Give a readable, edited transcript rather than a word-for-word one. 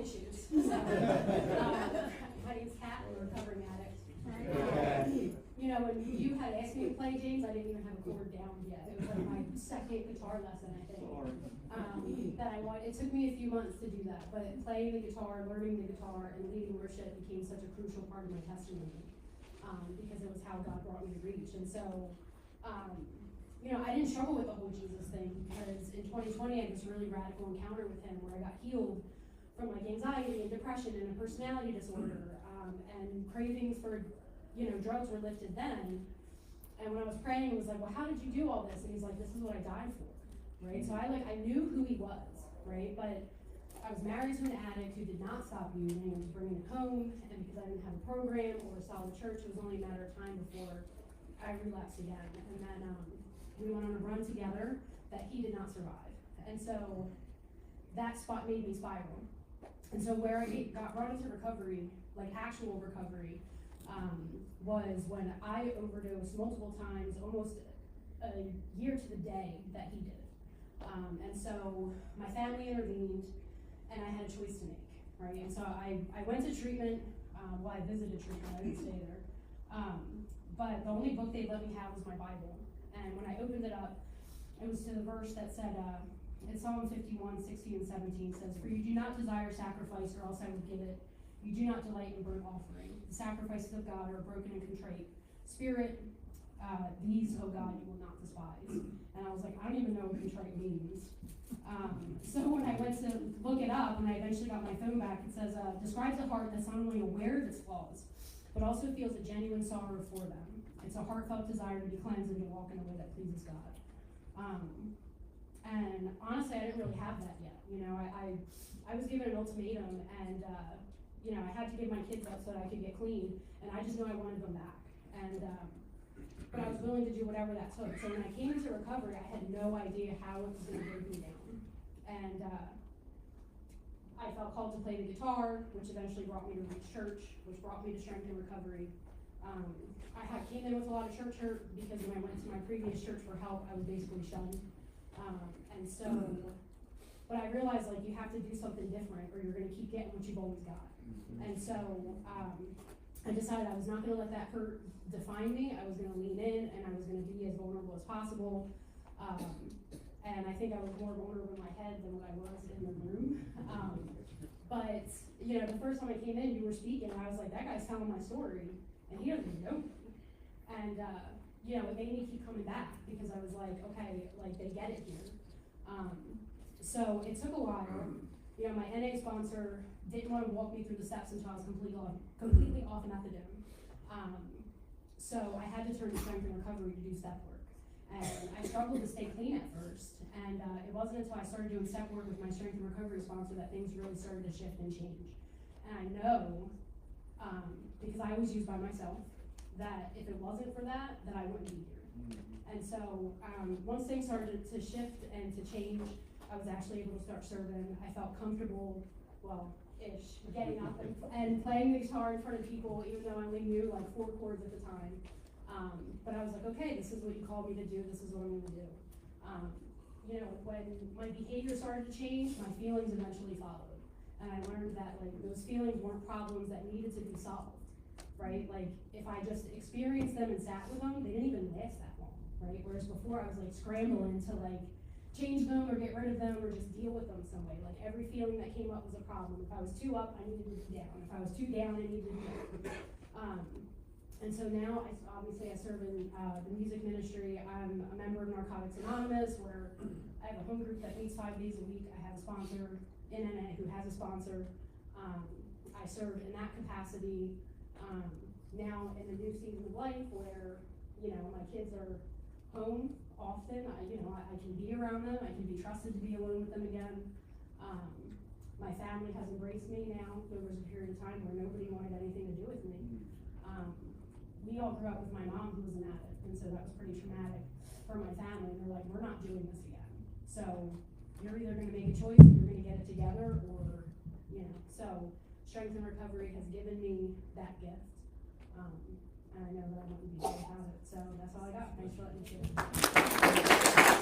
issues. So, my name's Kat, I'm a recovering addict. You know, when you had asked me to play, James, I didn't even have a chord down yet. It was like my second guitar lesson, I think. It took me a few months to do that, but playing the guitar, learning the guitar, and leading worship became such a crucial part of my testimony, because it was how God brought me to reach. And so, you know, I didn't struggle with the whole Jesus thing, because in 2020 I had this really radical encounter with him where I got healed from like anxiety and depression and a personality disorder, and cravings for, you know, drugs were lifted then. And when I was praying, it was like, well, how did you do all this? And he's like, this is what I died for, right? So I knew who he was, right? But I was married to an addict who did not stop using and was bringing it home, and because I didn't have a program or a solid church, it was only a matter of time before I relapsed again. And then we went on a run together that he did not survive. And so that spot made me spiral. And so where I got brought into recovery, like actual recovery, was when I overdosed multiple times, almost a year to the day that he did. And so my family intervened, and I had a choice to make, right? And so I went to treatment. Well, I visited treatment, I didn't stay there. But the only book they let me have was my Bible. And when I opened it up, it was to the verse that said, in Psalm 51, 16 and 17 says, "For you do not desire sacrifice, or else I would give it. You do not delight in burnt offering. The sacrifices of God are broken and contrite spirit. These, O God, you will not despise." And I was like, I don't even know what contrite means. So when I went to look it up, and I eventually got my phone back, it says, describes a heart that's not only aware of its flaws, but also feels a genuine sorrow for them. It's a heartfelt desire to be cleansed and to walk in a way that pleases God. And honestly, I didn't really have that yet. You know, I was given an ultimatum, and you know, I had to give my kids up so that I could get clean, and I just knew I wanted them back. And but I was willing to do whatever that took. So when I came into recovery, I had no idea how it was going to break me down. And I felt called to play the guitar, which eventually brought me to Reach Church, which brought me to Strength in Recovery. I came in with a lot of church hurt because when I went to my previous church for help, I was basically shunned. And so, but I realized, like, you have to do something different or you're going to keep getting what you've always got. And so I decided I was not going to let that hurt define me. I was going to lean in, and I was going to be as vulnerable as possible. And I think I was more vulnerable in my head than what I was in the room. But, you know, the first time I came in, you were speaking, and I was like, that guy's telling my story, and he doesn't even know me. And, you know, it made me keep coming back because I was like, okay, like, they get it here. So it took a while. You know, my NA sponsor didn't want to walk me through the steps until I was completely off methadone. So I had to turn to Strength in Recovery to do step work. And I struggled to stay clean at first. And it wasn't until I started doing step work with my Strength in Recovery sponsor that things really started to shift and change. And I know, because I was used by myself, that if it wasn't for that, then I wouldn't be here. And so once things started to shift and to change, I was actually able to start serving. I felt comfortable, well-ish, getting up and playing the guitar in front of people, even though I only knew like 4 chords at the time. But I was like, okay, this is what you called me to do. This is what I'm going to do. You know, when my behavior started to change, my feelings eventually followed. And I learned that like those feelings weren't problems that needed to be solved, right? Like if I just experienced them and sat with them, they didn't even last that long, right? Whereas before I was like scrambling to like change them or get rid of them or just deal with them some way. Like every feeling that came up was a problem. If I was too up, I needed to be down. If I was too down, I needed to be up. And so now, I serve in the music ministry. I'm a member of Narcotics Anonymous, where I have a home group that meets 5 days a week. I have a sponsor in NA who has a sponsor. I serve in that capacity. Now in a new season of life where, you know, my kids are home often. I can be around them. I can be trusted to be alone with them again. My family has embraced me now. There was a period of time where nobody wanted anything to do with me. We all grew up with my mom who was an addict, and so that was pretty traumatic for my family. And they're like, we're not doing this again. So you're either going to make a choice and you're going to get it together, or, you know. So Strength in Recovery has given me that gift. And I know that I wouldn't be able to have it. So that's all I got. Thanks for letting me share.